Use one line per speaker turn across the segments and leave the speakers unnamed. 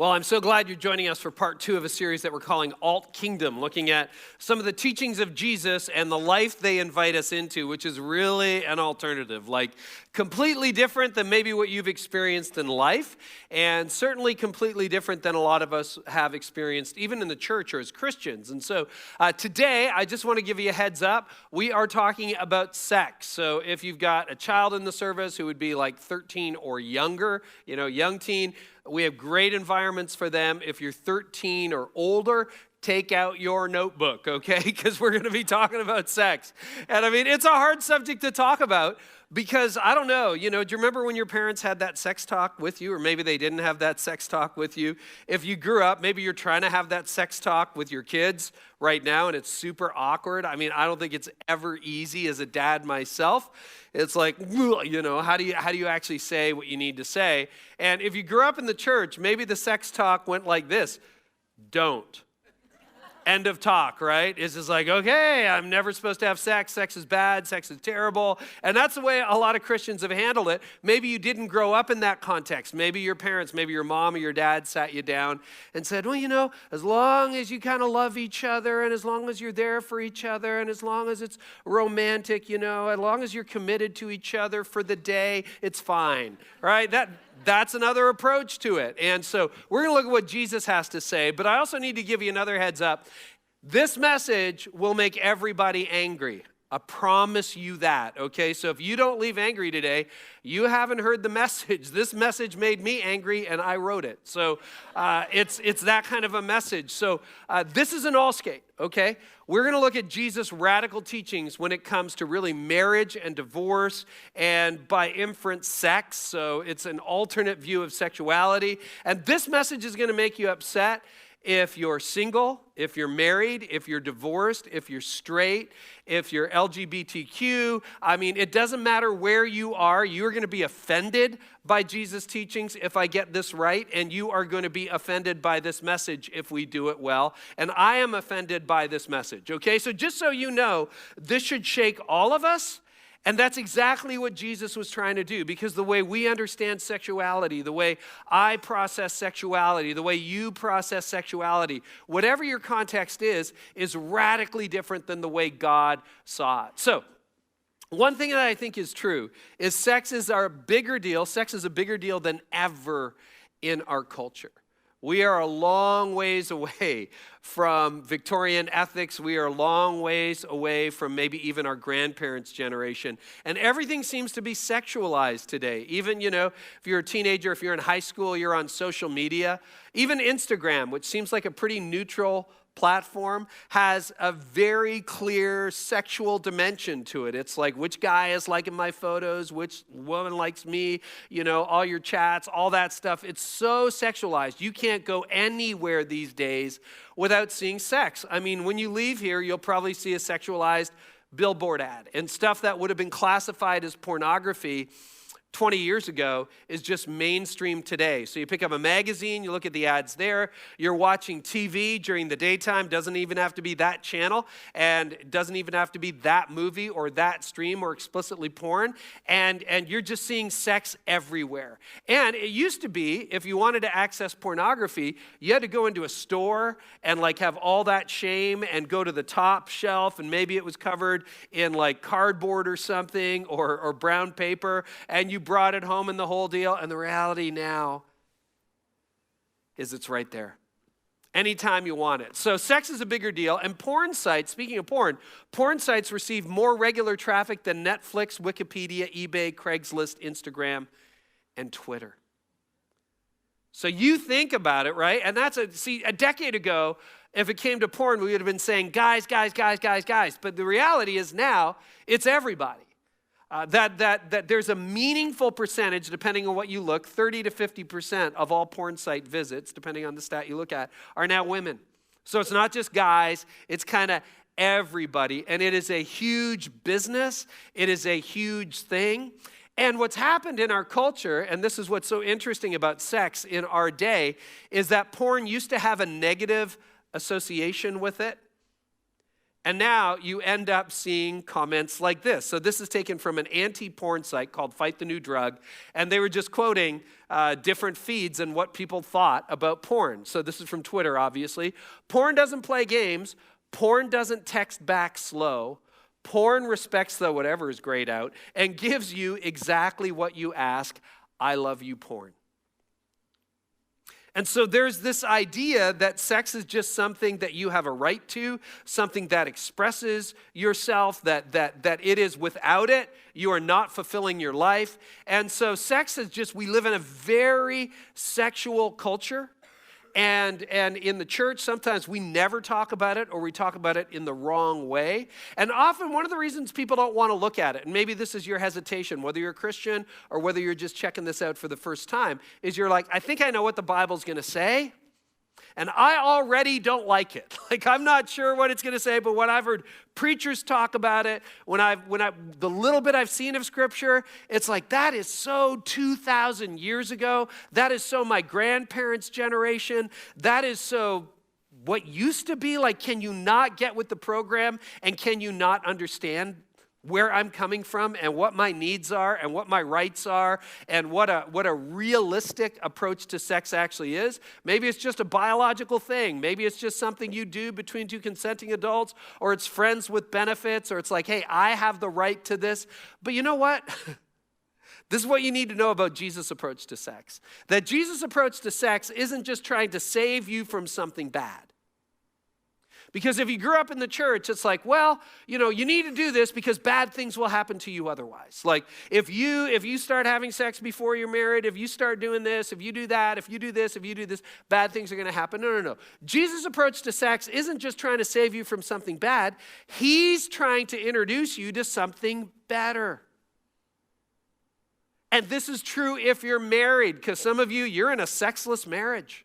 Well, I'm so glad you're joining us for part 2 of a series that we're calling Alt Kingdom, looking at some of the teachings of Jesus and the life they invite us into, which is really an alternative, like completely different than maybe what you've experienced in life, and certainly completely different than a lot of us have experienced, even in the church or as Christians. And so today, I just want to give you a heads up. We are talking about sex. So if you've got a child in the service who would be like 13 or younger, young teen, we have great environments for them. If you're 13 or older, take out your notebook, okay? Because we're going to be talking about sex. And I mean, it's a hard subject to talk about because, I don't know, do you remember when your parents had that sex talk with you? Or maybe they didn't have that sex talk with you. If you grew up, maybe you're trying to have that sex talk with your kids right now and it's super awkward. I mean, I don't think it's ever easy as a dad myself. It's like, how do you actually say what you need to say? And if you grew up in the church, maybe the sex talk went like this: don't. End of talk, right? It's just like, okay, I'm never supposed to have sex. Sex is bad. Sex is terrible. And that's the way a lot of Christians have handled it. Maybe you didn't grow up in that context. Maybe your parents, maybe your mom or your dad sat you down and said, well, as long as you kind of love each other and as long as you're there for each other and as long as it's romantic, as long as you're committed to each other for the day, it's fine, right? That's another approach to it. And so we're going to look at what Jesus has to say, but I also need to give you another heads up. This message will make everybody angry. I promise you that, okay? So if you don't leave angry today, you haven't heard the message. This message made me angry, and I wrote it. So it's that kind of a message. So this is an all skate, okay? We're going to look at Jesus' radical teachings when it comes to really marriage and divorce and by inference sex. So it's an alternate view of sexuality. And this message is going to make you upset if you're single, if you're married, if you're divorced, if you're straight, if you're LGBTQ. I mean, it doesn't matter where you are. You're going to be offended by Jesus' teachings if I get this right, and you are going to be offended by this message if we do it well. And I am offended by this message, okay? So just so you know, this should shake all of us. And that's exactly what Jesus was trying to do, because the way we understand sexuality, the way I process sexuality, the way you process sexuality, whatever your context is radically different than the way God saw it. So, one thing that I think is true is sex is a bigger deal than ever in our culture. We are a long ways away from Victorian ethics. We are a long ways away from maybe even our grandparents' generation. And everything seems to be sexualized today. Even, if you're a teenager, if you're in high school, you're on social media. Even Instagram, which seems like a pretty neutral platform, has a very clear sexual dimension to it. It's like, which guy is liking my photos, which woman likes me, all your chats, all that stuff. It's so sexualized. You can't go anywhere these days without seeing sex. I mean, when you leave here, you'll probably see a sexualized billboard ad, and stuff that would have been classified as pornography 20 years ago is just mainstream today. So you pick up a magazine, you look at the ads there, you're watching TV during the daytime, doesn't even have to be that channel, and it doesn't even have to be that movie or that stream or explicitly porn, and you're just seeing sex everywhere. And it used to be, if you wanted to access pornography, you had to go into a store and have all that shame and go to the top shelf, and maybe it was covered in cardboard or something or brown paper, and you brought it home and the whole deal. And the reality now is it's right there anytime you want it. So sex is a bigger deal. And porn sites, speaking of porn sites receive more regular traffic than Netflix, Wikipedia, eBay, Craigslist, Instagram, and Twitter. So you think about it, right? And a decade ago, if it came to porn, we would have been saying, guys. But the reality is now, it's everybody. That there's a meaningful percentage, depending on what you look, 30 to 50% of all porn site visits, depending on the stat you look at, are now women. So it's not just guys, it's kind of everybody. And it is a huge business. It is a huge thing. And what's happened in our culture, and this is what's so interesting about sex in our day, is that porn used to have a negative association with it. And now you end up seeing comments like this. So this is taken from an anti-porn site called Fight the New Drug, and they were just quoting different feeds and what people thought about porn. So this is from Twitter, obviously. Porn doesn't play games. Porn doesn't text back slow. Porn respects the whatever is grayed out and gives you exactly what you ask. I love you, porn. And so there's this idea that sex is just something that you have a right to, something that expresses yourself, that it is without it, you are not fulfilling your life. And so sex is just, we live in a very sexual culture. And in the church, sometimes we never talk about it, or we talk about it in the wrong way. And often one of the reasons people don't want to look at it, and maybe this is your hesitation, whether you're a Christian or whether you're just checking this out for the first time, is you're like, I think I know what the Bible's going to say, and I already don't like it. Like, I'm not sure what it's going to say, but when I've heard preachers talk about it, the little bit I've seen of Scripture, it's like, that is so 2,000 years ago. That is so my grandparents' generation. That is so what used to be. Like, can you not get with the program, and can you not understand where I'm coming from and what my needs are and what my rights are and what a realistic approach to sex actually is? Maybe it's just a biological thing. Maybe it's just something you do between two consenting adults, or it's friends with benefits, or it's like, hey, I have the right to this. But you know what? This is what you need to know about Jesus' approach to sex. That Jesus' approach to sex isn't just trying to save you from something bad. Because if you grew up in the church, it's like, well, you need to do this because bad things will happen to you otherwise. Like, if you start having sex before you're married, if you start doing this, if you do that, if you do this, bad things are going to happen. No. Jesus' approach to sex isn't just trying to save you from something bad. He's trying to introduce you to something better. And this is true if you're married, because some of you, you're in a sexless marriage.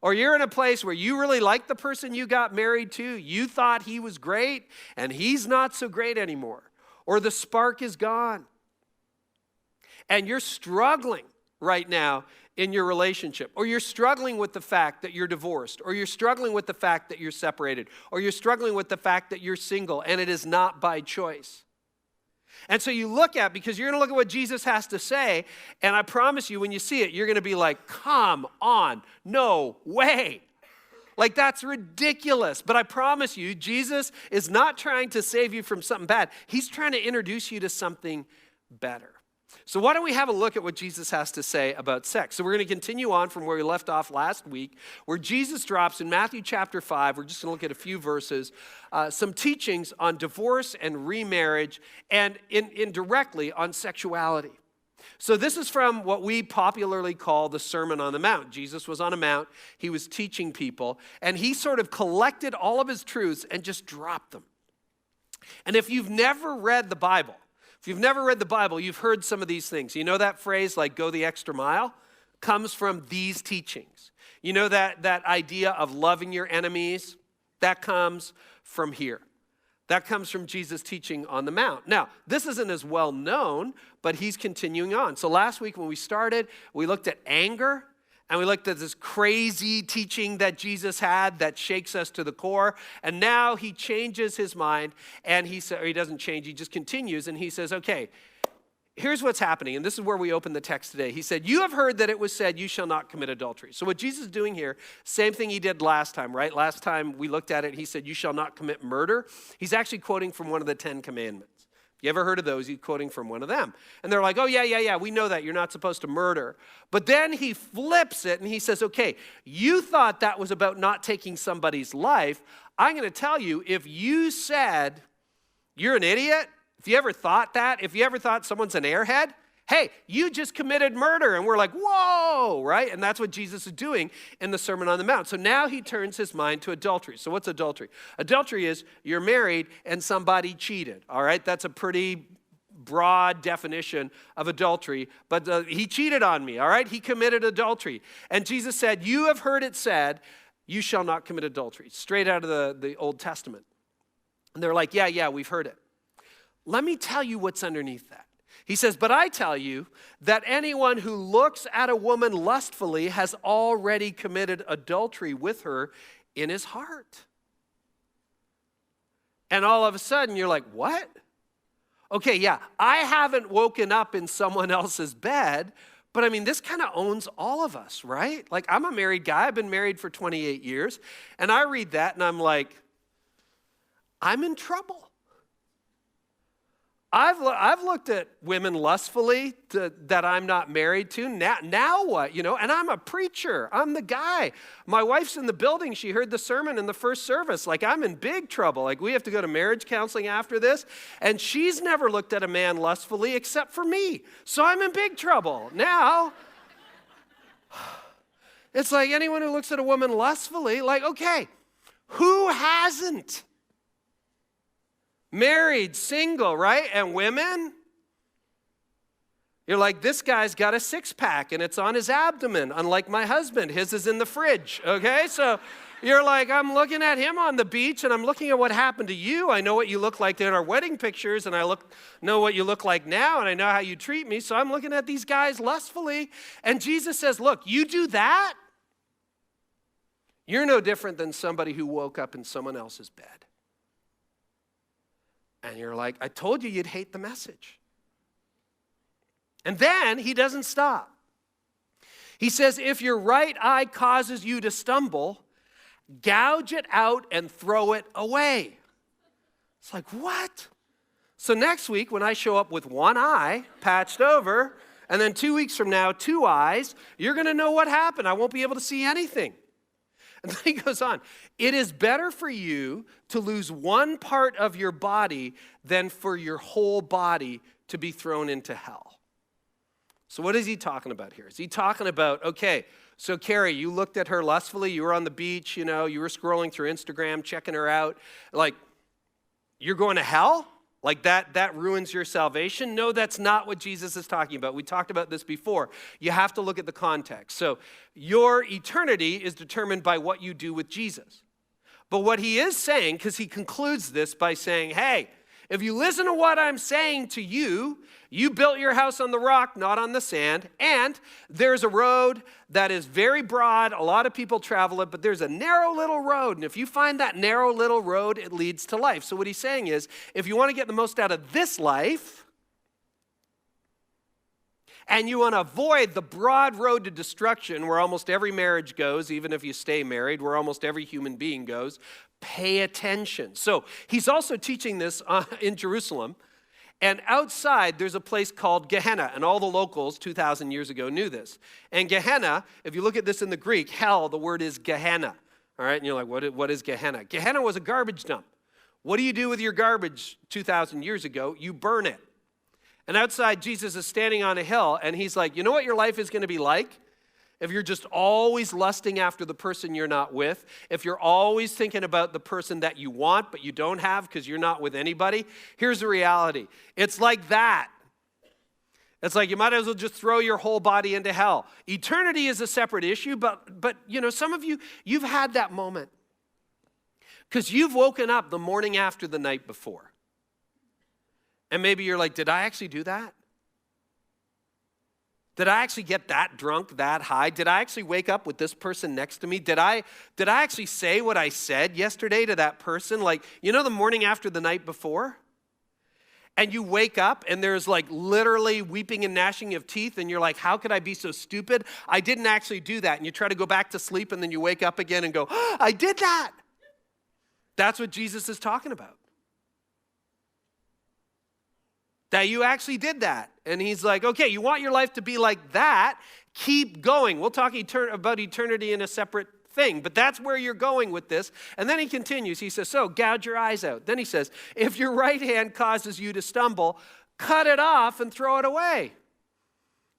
Or you're in a place where you really like the person you got married to. You thought he was great, and he's not so great anymore. Or the spark is gone. And you're struggling right now in your relationship. Or you're struggling with the fact that you're divorced. Or you're struggling with the fact that you're separated. Or you're struggling with the fact that you're single, and it is not by choice. And so you look at, because you're going to look at what Jesus has to say, and I promise you, when you see it, you're going to be like, come on, no way. Like, that's ridiculous. But I promise you, Jesus is not trying to save you from something bad. He's trying to introduce you to something better. So why don't we have a look at what Jesus has to say about sex? So we're going to continue on from where we left off last week, where Jesus drops in Matthew chapter 5, we're just going to look at a few verses, some teachings on divorce and remarriage, and indirectly on sexuality. So this is from what we popularly call the Sermon on the Mount. Jesus was on a mount, he was teaching people, and he sort of collected all of his truths and just dropped them. And if you've never read the Bible, you've heard some of these things. You know that phrase, like, go the extra mile? Comes from these teachings. You know that idea of loving your enemies? That comes from here. That comes from Jesus' teaching on the Mount. Now, this isn't as well known, but he's continuing on. So last week when we started, we looked at anger. And we looked at this crazy teaching that Jesus had that shakes us to the core. And now he changes his mind, and he doesn't change, he just continues, and he says, okay, here's what's happening. And this is where we open the text today. He said, you have heard that it was said, you shall not commit adultery. So what Jesus is doing here, same thing he did last time, right? Last time we looked at it, he said, you shall not commit murder. He's actually quoting from one of the 10 commandments. You ever heard of those? He's quoting from one of them. And they're like, oh, yeah, we know that. You're not supposed to murder. But then he flips it and he says, okay, you thought that was about not taking somebody's life. I'm going to tell you, if you said you're an idiot, if you ever thought that, if you ever thought someone's an airhead, hey, you just committed murder. And we're like, whoa, right? And that's what Jesus is doing in the Sermon on the Mount. So now he turns his mind to adultery. So what's adultery? Adultery is you're married and somebody cheated, all right? That's a pretty broad definition of adultery. But he cheated on me, all right? He committed adultery. And Jesus said, you have heard it said, you shall not commit adultery. Straight out of the Old Testament. And they're like, yeah, we've heard it. Let me tell you what's underneath that. He says, but I tell you that anyone who looks at a woman lustfully has already committed adultery with her in his heart. And all of a sudden you're like, what? Okay, yeah, I haven't woken up in someone else's bed, but I mean, this kind of owns all of us, right? Like, I'm a married guy. I've been married for 28 years. And I read that and I'm like, I'm in trouble. I've looked at women lustfully that I'm not married to. Now what? And I'm a preacher. I'm the guy. My wife's in the building. She heard the sermon in the first service. Like, I'm in big trouble. Like, we have to go to marriage counseling after this. And she's never looked at a man lustfully except for me. So I'm in big trouble. Now, it's like anyone who looks at a woman lustfully, like, okay, who hasn't? Married, single, right? And women, you're like, this guy's got a six-pack and it's on his abdomen, unlike my husband. His is in the fridge, okay? So you're like, I'm looking at him on the beach and I'm looking at what happened to you. I know what you look like in our wedding pictures and know what you look like now and I know how you treat me. So I'm looking at these guys lustfully. And Jesus says, look, you do that, you're no different than somebody who woke up in someone else's bed. And you're like, I told you you'd hate the message. And then he doesn't stop. He says, if your right eye causes you to stumble, gouge it out and throw it away. It's like, what? So next week, when I show up with one eye patched over, and then 2 weeks from now, two eyes, you're going to know what happened. I won't be able to see anything. And then he goes on, it is better for you to lose one part of your body than for your whole body to be thrown into hell. So what is he talking about here? Is he talking about, okay, so Carey, you looked at her lustfully, you were on the beach, you were scrolling through Instagram, checking her out, like, you're going to hell? Like that ruins your salvation? No, that's not what Jesus is talking about. We talked about this before. You have to look at the context. So your eternity is determined by what you do with Jesus. But what he is saying, because he concludes this by saying, hey, if you listen to what I'm saying to you, you built your house on the rock, not on the sand, and there's a road that is very broad. A lot of people travel it, but there's a narrow little road, and if you find that narrow little road, it leads to life. So what he's saying is, if you want to get the most out of this life, and you want to avoid the broad road to destruction where almost every marriage goes, even if you stay married, where almost every human being goes, pay attention. So he's also teaching this in Jerusalem. And outside, there's a place called Gehenna. And all the locals 2,000 years ago knew this. And Gehenna, if you look at this in the Greek, hell, the word is Gehenna. All right, and you're like, what is Gehenna? Gehenna was a garbage dump. What do you do with your garbage 2,000 years ago? You burn it. And outside, Jesus is standing on a hill, and he's like, you know what your life is going to be like? If you're just always lusting after the person you're not with, if you're always thinking about the person that you want but you don't have because you're not with anybody, here's the reality. It's like that. It's like you might as well just throw your whole body into hell. Eternity is a separate issue, but some of you, you've had that moment because you've woken up the morning after the night before. And maybe you're like, did I actually do that? Did I actually get that drunk, that high? Did I actually wake up with this person next to me? Did I actually say what I said yesterday to that person? Like, the morning after the night before? And you wake up and there's like literally weeping and gnashing of teeth and you're like, how could I be so stupid? I didn't actually do that. And you try to go back to sleep and then you wake up again and go, oh, I did that. That's what Jesus is talking about. That you actually did that. And he's like, okay, you want your life to be like that? Keep going. We'll talk about eternity in a separate thing, but that's where you're going with this. And then he continues. He says, so gouge your eyes out. Then he says, if your right hand causes you to stumble, cut it off and throw it away.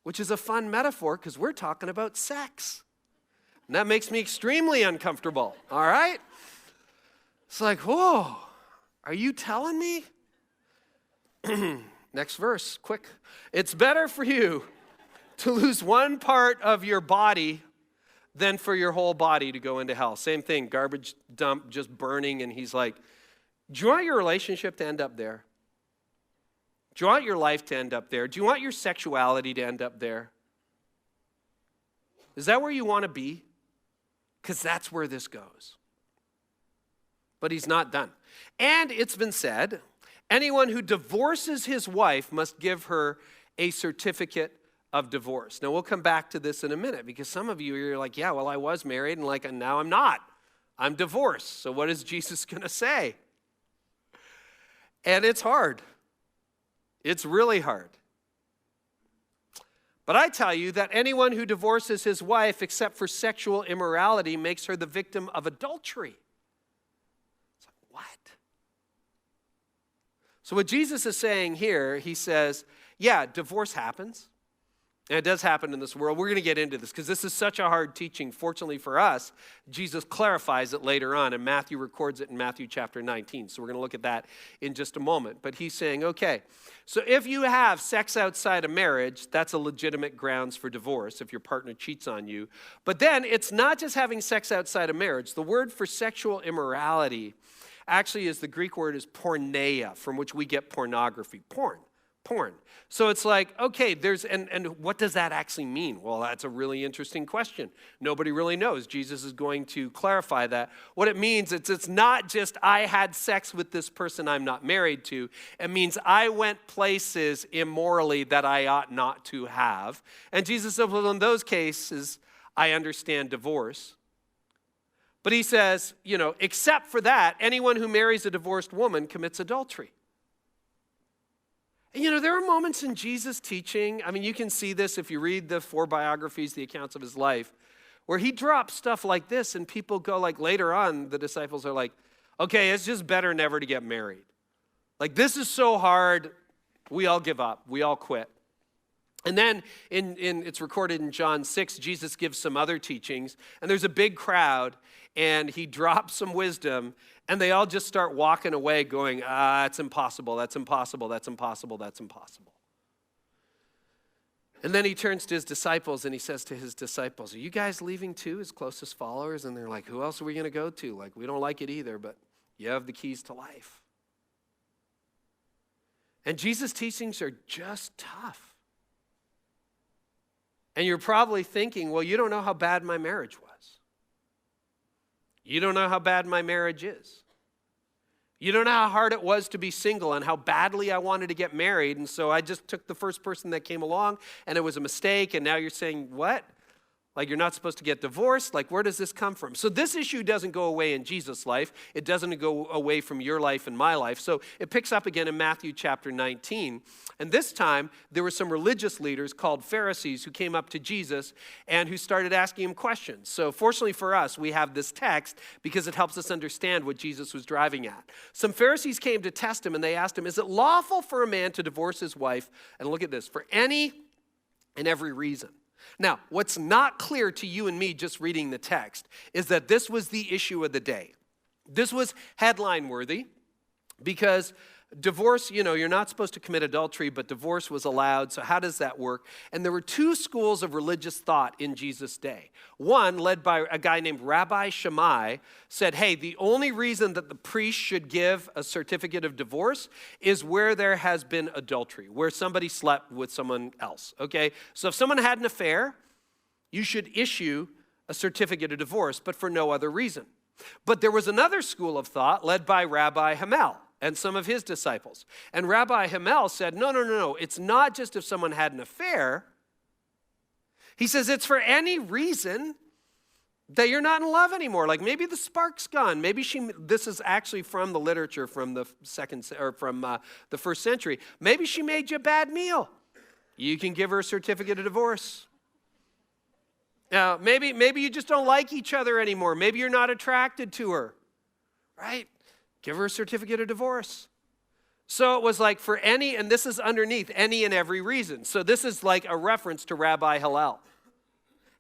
Which is a fun metaphor because we're talking about sex. And that makes me extremely uncomfortable, all right? It's like, whoa, are you telling me? Next verse, quick. It's better for you to lose one part of your body than for your whole body to go into hell. Same thing, garbage dump, just burning. And he's like, do you want your relationship to end up there? Do you want your life to end up there? Do you want your sexuality to end up there? Is that where you want to be? Because that's where this goes. But he's not done. And it's been said, anyone who divorces his wife must give her a certificate of divorce. Now, we'll come back to this in a minute because some of you are like, yeah, well, I was married and now I'm not. I'm divorced. So what is Jesus going to say? And it's hard. It's really hard. But I tell you that anyone who divorces his wife except for sexual immorality makes her the victim of adultery. It's like, what? So what Jesus is saying here, he says, yeah, divorce happens. And it does happen in this world. We're going to get into this because this is such a hard teaching. Fortunately for us, Jesus clarifies it later on, and Matthew records it in Matthew chapter 19. So we're going to look at that in just a moment. But he's saying, okay, so if you have sex outside of marriage, that's a legitimate grounds for divorce if your partner cheats on you. But then it's not just having sex outside of marriage. The word for sexual immorality actually is the Greek word is porneia, from which we get pornography, porn. So it's like, okay, and what does that actually mean? Well, that's a really interesting question. Nobody really knows. Jesus is going to clarify that. What it means, it's not just I had sex with this person I'm not married to. It means I went places immorally that I ought not to have. And Jesus said, well, in those cases, I understand divorce. But he says, except for that, anyone who marries a divorced woman commits adultery. And there are moments in Jesus' teaching, you can see this if you read the 4 biographies, the accounts of his life, where he drops stuff like this and people go later on, the disciples are like, okay, it's just better never to get married. This is so hard, we all give up, we all quit. And then it's recorded in John 6, Jesus gives some other teachings, and there's a big crowd, and he drops some wisdom, and they all just start walking away going, it's impossible, that's impossible, that's impossible, that's impossible. And then he turns to his disciples, and he says to his disciples, are you guys leaving too, his closest followers? And they're like, who else are we going to go to? We don't like it either, but you have the keys to life. And Jesus' teachings are just tough. And you're probably thinking, well, you don't know how bad my marriage was. You don't know how bad my marriage is. You don't know how hard it was to be single and how badly I wanted to get married. And so I just took the first person that came along and it was a mistake. And now you're saying, what? You're not supposed to get divorced? Where does this come from? So this issue doesn't go away in Jesus' life. It doesn't go away from your life and my life. So it picks up again in Matthew chapter 19. And this time, there were some religious leaders called Pharisees who came up to Jesus and who started asking him questions. So fortunately for us, we have this text because it helps us understand what Jesus was driving at. Some Pharisees came to test him and they asked him, is it lawful for a man to divorce his wife? And look at this, for any and every reason. Now, what's not clear to you and me just reading the text is that this was the issue of the day. This was headline worthy because divorce, you're not supposed to commit adultery, but divorce was allowed. So how does that work? And there were 2 schools of religious thought in Jesus' day. One, led by a guy named Rabbi Shammai, said, hey, the only reason that the priest should give a certificate of divorce is where there has been adultery, where somebody slept with someone else, okay? So if someone had an affair, you should issue a certificate of divorce, but for no other reason. But there was another school of thought led by Rabbi Hillel and some of his disciples. And Rabbi Hillel said, no. It's not just if someone had an affair. He says it's for any reason that you're not in love anymore. Maybe the spark's gone. Maybe this is actually from the literature from the the first century. Maybe she made you a bad meal. You can give her a certificate of divorce. Now, maybe you just don't like each other anymore. Maybe you're not attracted to her, right? Give her a certificate of divorce. So it was for any, and this is underneath, any and every reason. So this is a reference to Rabbi Hillel.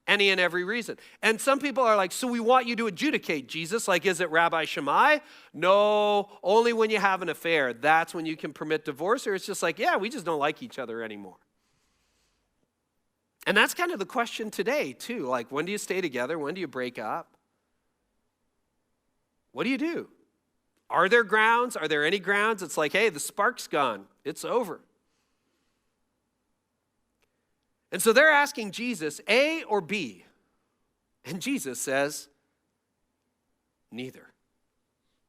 Any and every reason. And some people are so we want you to adjudicate, Jesus. Is it Rabbi Shammai? No, only when you have an affair. That's when you can permit divorce. Or it's just yeah, we just don't like each other anymore. And that's kind of the question today, too. When do you stay together? When do you break up? What do you do? Are there grounds? Are there any grounds? It's hey, the spark's gone. It's over. And so they're asking Jesus, A or B? And Jesus says, neither.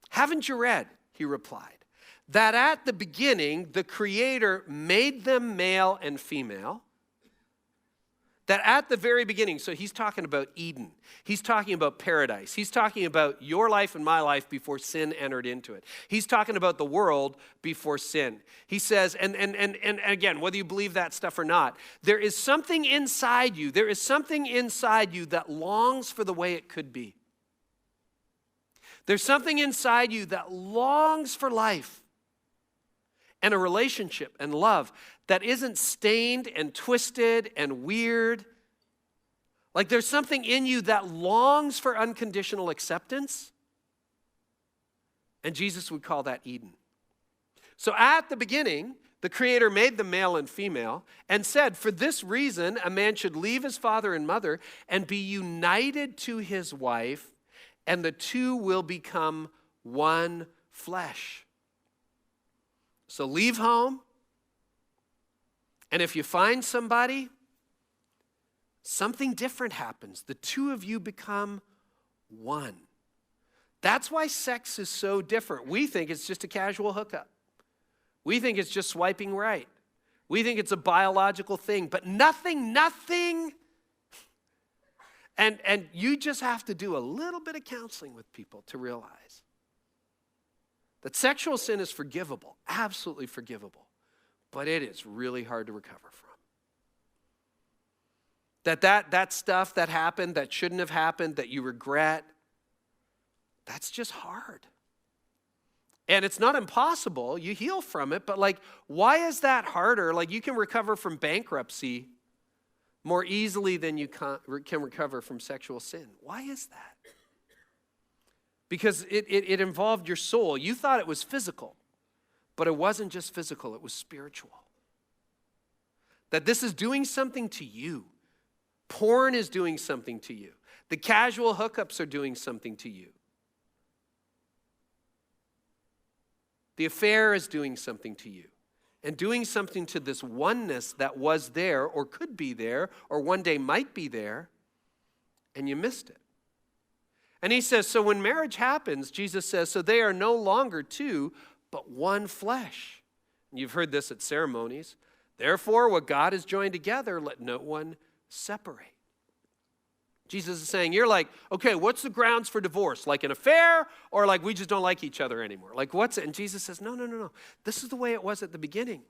Haven't you read? he replied, that at the beginning the Creator made them male and female. That at the very beginning, so he's talking about Eden. He's talking about paradise. He's talking about your life and my life before sin entered into it. He's talking about the world before sin. He says, and again, whether you believe that stuff or not, there is something inside you. There is something inside you that longs for the way it could be. There's something inside you that longs for life and a relationship and love that isn't stained and twisted and weird. Like there's something in you that longs for unconditional acceptance. And Jesus would call that Eden. So at the beginning, the Creator made them male and female and said, for this reason, a man should leave his father and mother and be united to his wife, and the two will become one flesh. So leave home. And if you find somebody, something different happens. The two of you become one. That's why sex is so different. We think it's just a casual hookup. We think it's just swiping right. We think it's a biological thing, but nothing. And you just have to do a little bit of counseling with people to realize that sexual sin is forgivable, absolutely forgivable. But it is really hard to recover from. That stuff that happened, that shouldn't have happened, that you regret, that's just hard. And it's not impossible. You heal from it, but like, why is that harder? Like, you can recover from bankruptcy more easily than you can recover from sexual sin. Why is that? Because it involved your soul. You thought it was physical. But it wasn't just physical, it was spiritual. That this is doing something to you. Porn is doing something to you. The casual hookups are doing something to you. The affair is doing something to you. And doing something to this oneness that was there or could be there or one day might be there, and you missed it. And he says, so when marriage happens, Jesus says, so they are no longer two, but one flesh. You've heard this at ceremonies. Therefore, what God has joined together, let no one separate. Jesus is saying, you're like, okay, what's the grounds for divorce? Like an affair, or like we just don't like each other anymore? Like what's it? And Jesus says, no. This is the way it was at the beginning.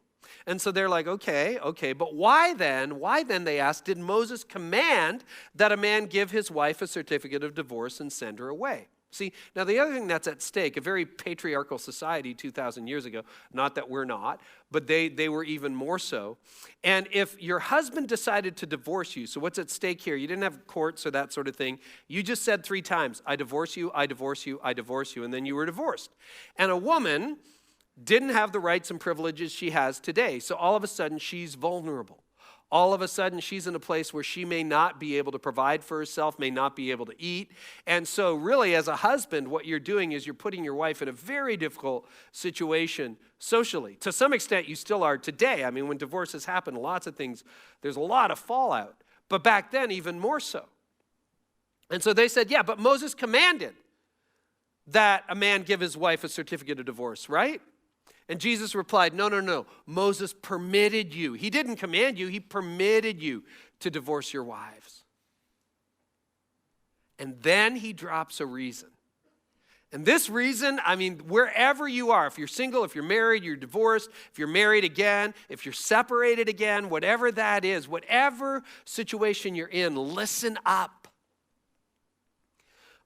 And so they're like, okay, but why then, they asked, did Moses command that a man give his wife a certificate of divorce and send her away? See, now the other thing that's at stake, a very patriarchal society 2,000 years ago, not that we're not, but they were even more so. And if your husband decided to divorce you, so what's at stake here? You didn't have courts or that sort of thing. You just said 3 times, I divorce you, I divorce you, I divorce you, and then you were divorced. And a woman didn't have the rights and privileges she has today, so all of a sudden she's vulnerable. All of a sudden, she's in a place where she may not be able to provide for herself, may not be able to eat. And so really, as a husband, what you're doing is you're putting your wife in a very difficult situation socially. To some extent, you still are today. I mean, when divorces happen, lots of things, there's a lot of fallout. But back then, even more so. And so they said, yeah, but Moses commanded that a man give his wife a certificate of divorce, right? And Jesus replied, no. Moses permitted you. He didn't command you. He permitted you to divorce your wives. And then he drops a reason. And this reason, I mean, wherever you are, if you're single, if you're married, you're divorced, if you're married again, if you're separated again, whatever that is, whatever situation you're in, listen up.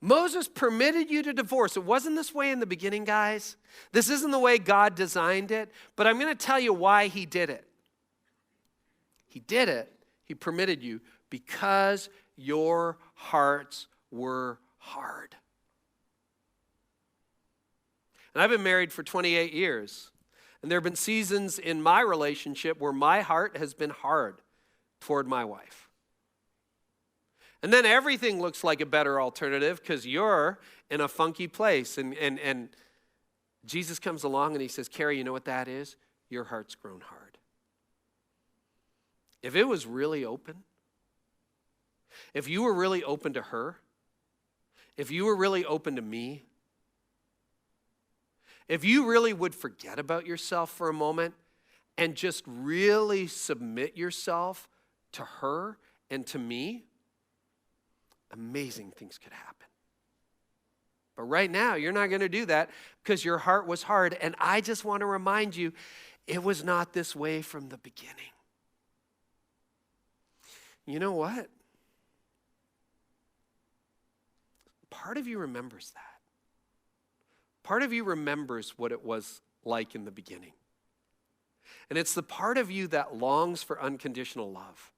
Moses permitted you to divorce. It wasn't this way in the beginning, guys. This isn't the way God designed it, but I'm going to tell you why he did it. He did it, he permitted you, because your hearts were hard. And I've been married for 28 years, and there have been seasons in my relationship where my heart has been hard toward my wife. And then everything looks like a better alternative because you're in a funky place. And Jesus comes along and he says, Carey, you know what that is? Your heart's grown hard. If it was really open, if you were really open to her, if you were really open to me, If you really would forget about yourself for a moment and just really submit yourself to her and to me, amazing things could happen. But right now, you're not going to do that because your heart was hard. And I just want to remind you, it was not this way from the beginning. You know what? Part of you remembers that. Part of you remembers what it was like in the beginning. And it's the part of you that longs for unconditional love.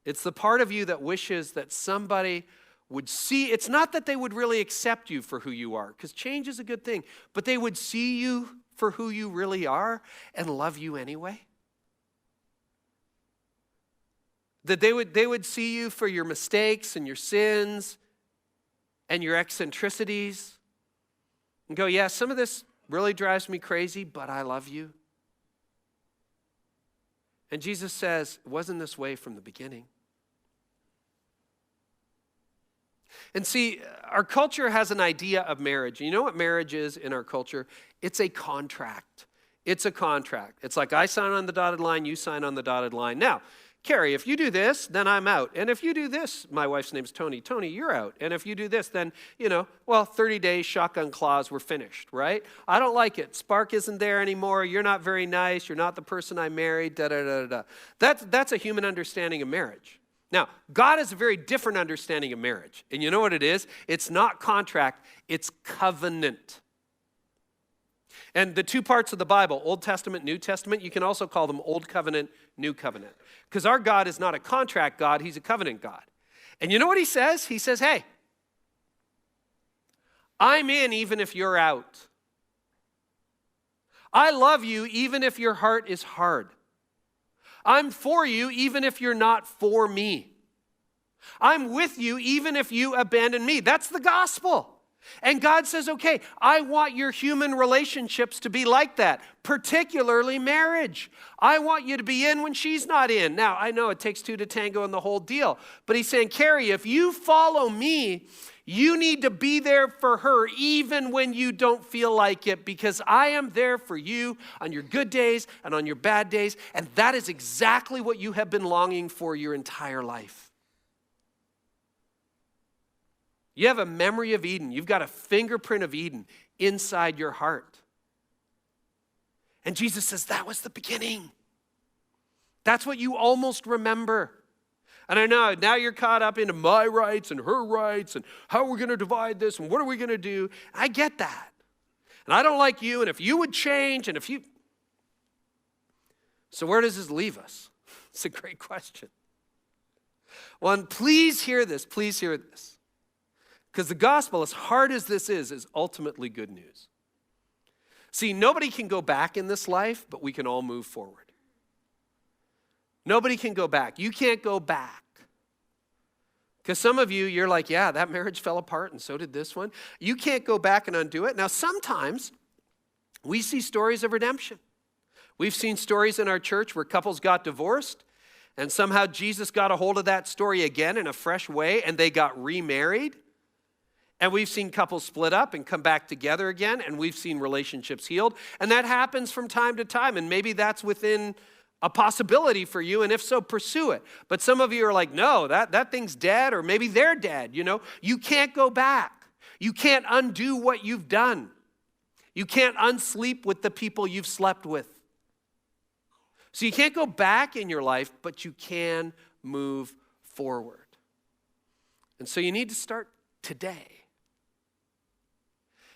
It's the part of you that wishes that somebody would see, it's not that they would really accept you for who you are, because change is a good thing, but they would see you for who you really are and love you anyway. That they would see you for your mistakes and your sins and your eccentricities and go, yeah, some of this really drives me crazy, but I love you. And Jesus says, it wasn't this way from the beginning. And see, our culture has an idea of marriage. You know what marriage is in our culture? It's a contract. It's a contract. It's like I sign on the dotted line, you sign on the dotted line. Now, Carey, if you do this, then I'm out. And if you do this, my wife's name's Tony. Tony, you're out. And if you do this, then, 30 days, shotgun clause, we're finished, right? I don't like it. Spark isn't there anymore. You're not very nice. You're not the person I married, da-da-da-da-da. That's a human understanding of marriage. Now, God has a very different understanding of marriage. And you know what it is? It's not contract, it's covenant. And the two parts of the Bible, Old Testament, New Testament, you can also call them Old Covenant, New Covenant. Because our God is not a contract God, he's a covenant God. And you know what he says? He says, hey, I'm in even if you're out. I love you even if your heart is hard. I'm for you even if you're not for me. I'm with you even if you abandon me. That's the gospel. And God says, okay, I want your human relationships to be like that, particularly marriage. I want you to be in when she's not in. Now, I know it takes two to tango in the whole deal, but he's saying, Carey, if you follow me, you need to be there for her even when you don't feel like it, because I am there for you on your good days and on your bad days, and that is exactly what you have been longing for your entire life. You have a memory of Eden. You've got a fingerprint of Eden inside your heart. And Jesus says that was the beginning. That's what you almost remember. And I know, now you're caught up into my rights and her rights and how we're going to divide this and what are we going to do. I get that. And I don't like you, and if you would change, and if you... So where does this leave us? It's a great question. Well, and please hear this, because the gospel, as hard as this is ultimately good news. See, nobody can go back in this life, but we can all move forward. Nobody can go back. You can't go back. Because some of you, you're like, yeah, that marriage fell apart and so did this one. You can't go back and undo it. Now, sometimes we see stories of redemption. We've seen stories in our church where couples got divorced and somehow Jesus got a hold of that story again in a fresh way and they got remarried. And we've seen couples split up and come back together again, and we've seen relationships healed. And that happens from time to time, and maybe that's within a possibility for you, and if so, pursue it. But some of you are like, no, that thing's dead, or maybe they're dead, You can't go back. You can't undo what you've done. You can't unsleep with the people you've slept with. So you can't go back in your life, but you can move forward. And so you need to start today.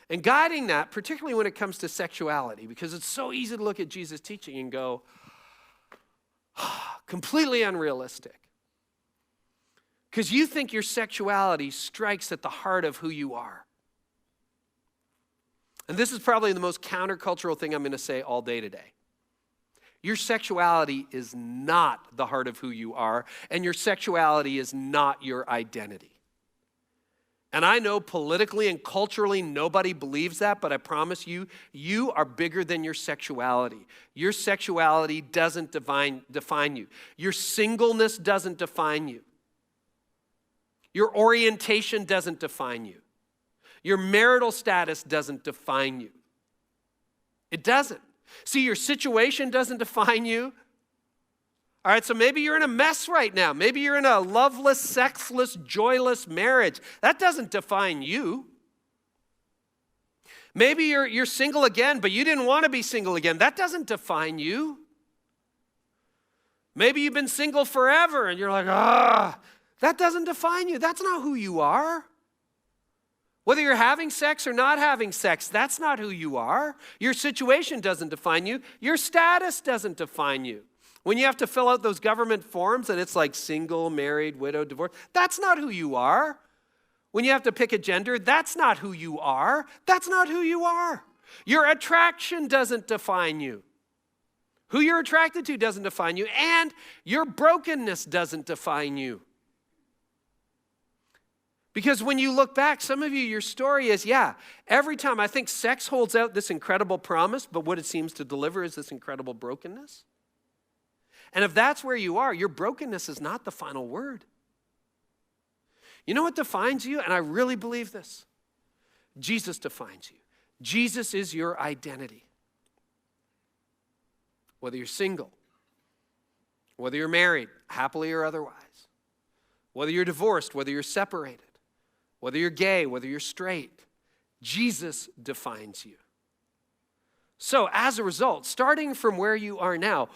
And guiding that, particularly when it comes to sexuality, because it's so easy to look at Jesus' teaching and go, completely unrealistic. Because you think your sexuality strikes at the heart of who you are. And this is probably the most countercultural thing I'm going to say all day today. Your sexuality is not the heart of who you are, and your sexuality is not your identity. And I know politically and culturally nobody believes that, but I promise you, you are bigger than your sexuality. Your sexuality doesn't define you. Your singleness doesn't define you. Your orientation doesn't define you. Your marital status doesn't define you. It doesn't. See, your situation doesn't define you. All right, so maybe you're in a mess right now. Maybe you're in a loveless, sexless, joyless marriage. That doesn't define you. Maybe you're single again, but you didn't want to be single again. That doesn't define you. Maybe you've been single forever and you're like, that doesn't define you. That's not who you are. Whether you're having sex or not having sex, that's not who you are. Your situation doesn't define you. Your status doesn't define you. When you have to fill out those government forms and it's like single, married, widow, divorced, that's not who you are. When you have to pick a gender, that's not who you are. That's not who you are. Your attraction doesn't define you. Who you're attracted to doesn't define you, and your brokenness doesn't define you. Because when you look back, some of you, your story is, every time I think sex holds out this incredible promise, but what it seems to deliver is this incredible brokenness. And if that's where you are, your brokenness is not the final word. You know what defines you? And I really believe this. Jesus defines you. Jesus is your identity. Whether you're single, whether you're married, happily or otherwise, whether you're divorced, whether you're separated, whether you're gay, whether you're straight, Jesus defines you. So as a result, starting from where you are now,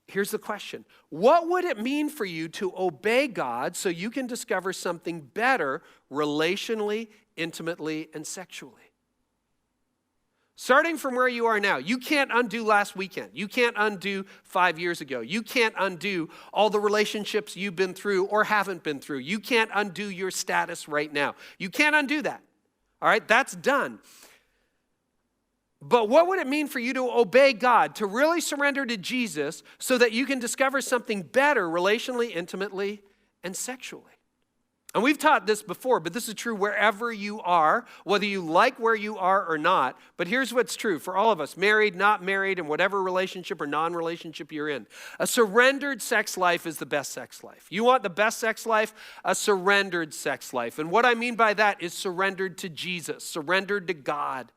here's the question. What would it mean for you to obey God so you can discover something better relationally, intimately, and sexually? Starting from where you are now, you can't undo last weekend. You can't undo 5 years ago. You can't undo all the relationships you've been through or haven't been through. You can't undo your status right now. You can't undo that. All right, that's done. But what would it mean for you to obey God, to really surrender to Jesus so that you can discover something better relationally, intimately, and sexually? And we've taught this before, but this is true wherever you are, whether you like where you are or not. But here's what's true for all of us, married, not married, and whatever relationship or non-relationship you're in. A surrendered sex life is the best sex life. You want the best sex life? A surrendered sex life. And what I mean by that is surrendered to Jesus, surrendered to God.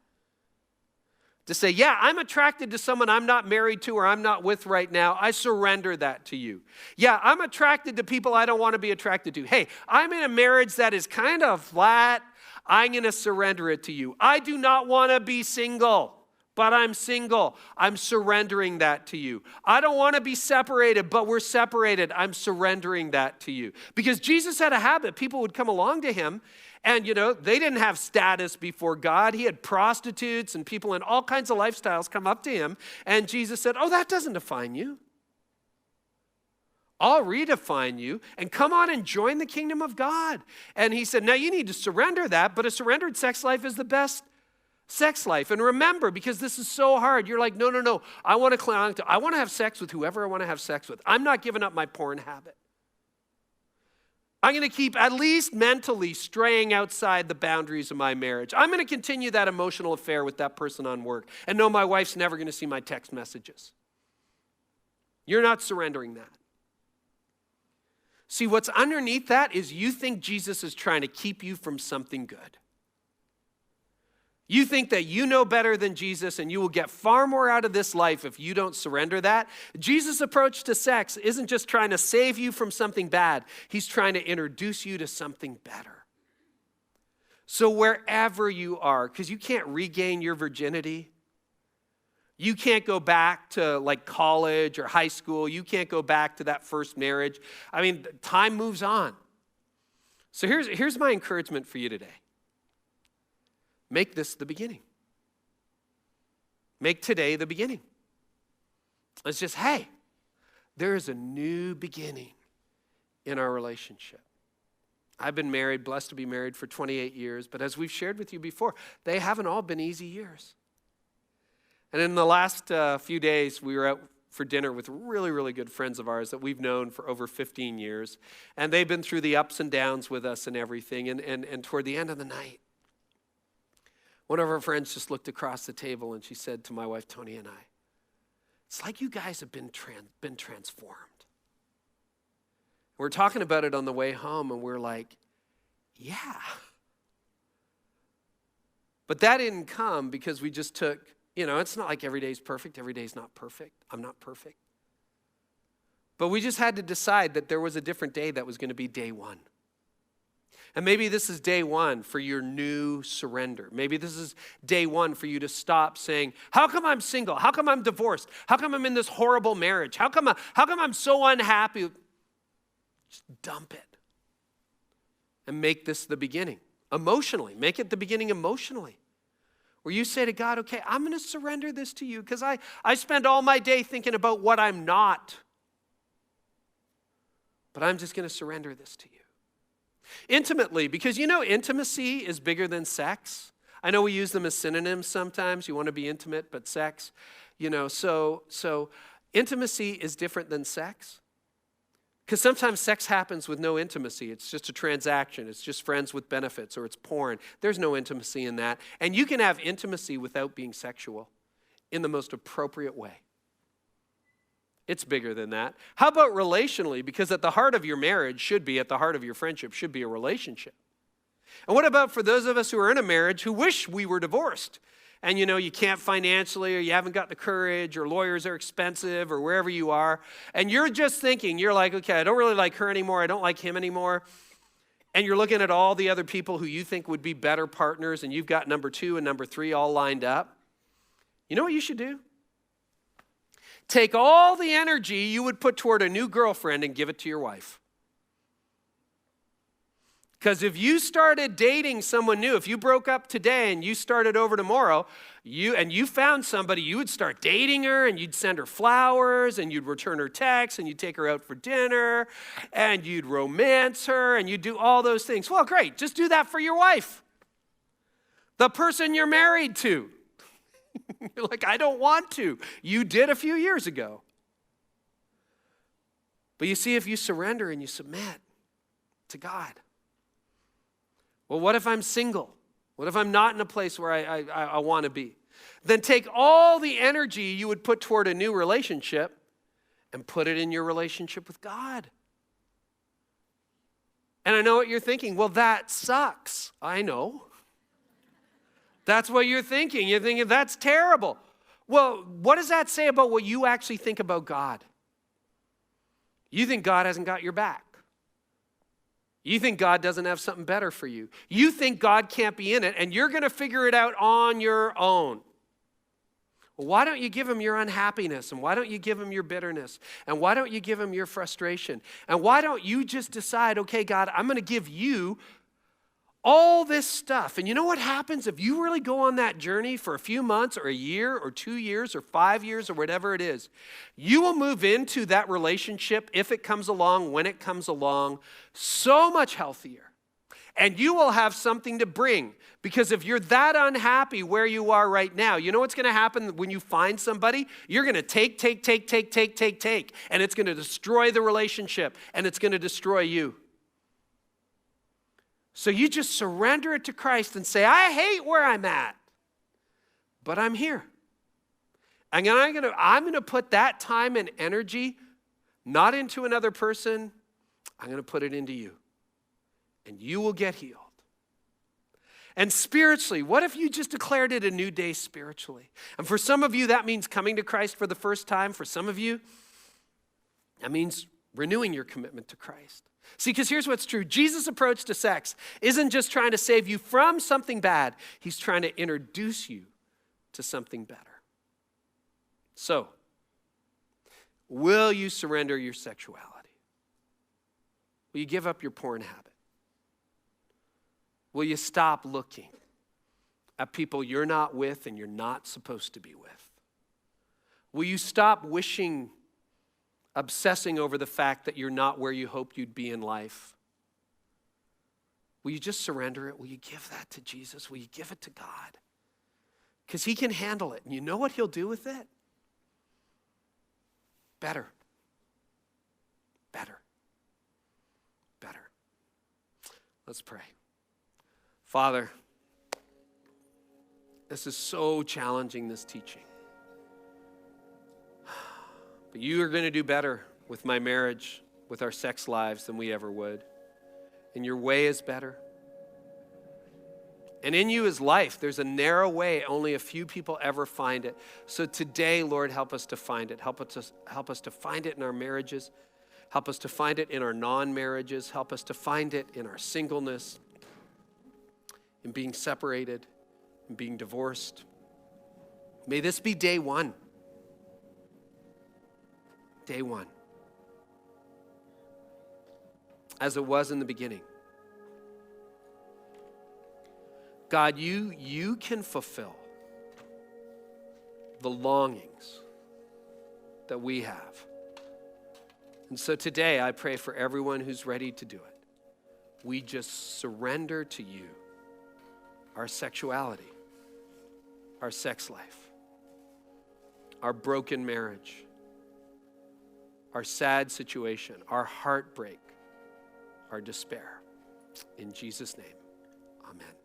To say, I'm attracted to someone I'm not married to or I'm not with right now. I surrender that to you. I'm attracted to people I don't want to be attracted to. Hey, I'm in a marriage that is kind of flat. I'm going to surrender it to you. I do not want to be single, but I'm single. I'm surrendering that to you. I don't want to be separated, but we're separated. I'm surrendering that to you. Because Jesus had a habit. People would come along to him and, they didn't have status before God. He had prostitutes and people in all kinds of lifestyles come up to him. And Jesus said, that doesn't define you. I'll redefine you and come on and join the kingdom of God. And he said, now you need to surrender that, but a surrendered sex life is the best sex life. And remember, because this is so hard, you're like, no. I want to have sex with whoever I want to have sex with. I'm not giving up my porn habit. I'm going to keep at least mentally straying outside the boundaries of my marriage. I'm going to continue that emotional affair with that person on work and know my wife's never going to see my text messages. You're not surrendering that. See, what's underneath that is you think Jesus is trying to keep you from something good. You think that you know better than Jesus and you will get far more out of this life if you don't surrender that. Jesus' approach to sex isn't just trying to save you from something bad. He's trying to introduce you to something better. So wherever you are, because you can't regain your virginity. You can't go back to like college or high school. You can't go back to that first marriage. I mean, time moves on. So here's my encouragement for you today. Make this the beginning. Make today the beginning. It's just, hey, there is a new beginning in our relationship. I've been married, blessed to be married for 28 years, but as we've shared with you before, they haven't all been easy years. And in the last few days, we were out for dinner with really, really good friends of ours that we've known for over 15 years. And they've been through the ups and downs with us and everything. And toward the end of the night, one of our friends just looked across the table and she said to my wife, Tony, and I, it's like you guys have been transformed. We're talking about it on the way home and we're like, yeah. But that didn't come because we just took, it's not like every day's perfect. Every day's not perfect. I'm not perfect. But we just had to decide that there was a different day that was going to be day one. And maybe this is day one for your new surrender. Maybe this is day one for you to stop saying, how come I'm single? How come I'm divorced? How come I'm in this horrible marriage? How come I'm so unhappy? Just dump it. And make this the beginning. Emotionally. Make it the beginning emotionally. Where you say to God, okay, I'm going to surrender this to you because I spend all my day thinking about what I'm not. But I'm just going to surrender this to you. Intimately, because intimacy is bigger than sex. I know we use them as synonyms sometimes. You want to be intimate, but sex, so intimacy is different than sex. Because sometimes sex happens with no intimacy. It's just a transaction. It's just friends with benefits, or it's porn. There's no intimacy in that. And you can have intimacy without being sexual in the most appropriate way. It's bigger than that. How about relationally? Because at the heart of your marriage at the heart of your friendship should be a relationship. And what about for those of us who are in a marriage who wish we were divorced? And you can't financially, or you haven't got the courage, or lawyers are expensive, or wherever you are. And you're just thinking, you're like, okay, I don't really like her anymore. I don't like him anymore. And you're looking at all the other people who you think would be better partners, and you've got number 2 and number 3 all lined up. You know what you should do? Take all the energy you would put toward a new girlfriend and give it to your wife. Because if you started dating someone new, if you broke up today and you started over tomorrow, you found somebody, you would start dating her, and you'd send her flowers, and you'd return her texts, and you'd take her out for dinner, and you'd romance her, and you'd do all those things. Well, great. Just do that for your wife. The person you're married to. You're like, I don't want to. You did a few years ago. But you see, if you surrender and you submit to God. Well, what if I'm single? What if I'm not in a place where I want to be? Then take all the energy you would put toward a new relationship and put it in your relationship with God. And I know what you're thinking. Well, that sucks. I know. That's what you're thinking. You're thinking, that's terrible. Well, what does that say about what you actually think about God? You think God hasn't got your back. You think God doesn't have something better for you. You think God can't be in it, and you're going to figure it out on your own. Well, why don't you give him your unhappiness? And why don't you give him your bitterness? And why don't you give him your frustration? And why don't you just decide, okay, God, I'm going to give you all this stuff. And you know what happens if you really go on that journey for a few months or a year or 2 years or 5 years or whatever it is? You will move into that relationship, if it comes along, when it comes along, so much healthier. And you will have something to bring. Because if you're that unhappy where you are right now, you know what's going to happen when you find somebody? You're going to take. And it's going to destroy the relationship. And it's going to destroy you. So you just surrender it to Christ and say, I hate where I'm at, but I'm here. And I'm going to put that time and energy not into another person. I'm going to put it into you. And you will get healed. And spiritually, what if you just declared it a new day spiritually? And for some of you, that means coming to Christ for the first time. For some of you, that means renewing your commitment to Christ. See, because here's what's true. Jesus' approach to sex isn't just trying to save you from something bad. He's trying to introduce you to something better. So, will you surrender your sexuality? Will you give up your porn habit? Will you stop looking at people you're not with and you're not supposed to be with? Will you stop obsessing over the fact that you're not where you hoped you'd be in life? Will you just surrender it? Will you give that to Jesus? Will you give it to God? Because he can handle it. And you know what he'll do with it? Better. Better. Better. Let's pray. Father, this is so challenging, this teaching. But you are going to do better with my marriage, with our sex lives than we ever would. And your way is better. And in you is life. There's a narrow way. Only a few people ever find it. So today, Lord, help us to find it. Help us to find it in our marriages. Help us to find it in our non-marriages. Help us to find it in our singleness, in being separated, in being divorced. May this be day one. Day one. As it was in the beginning. God, you can fulfill the longings that we have. And so today I pray for everyone who's ready to do it. We just surrender to you our sexuality, our sex life, our broken marriage, our sad situation, our heartbreak, our despair. In Jesus' name, amen.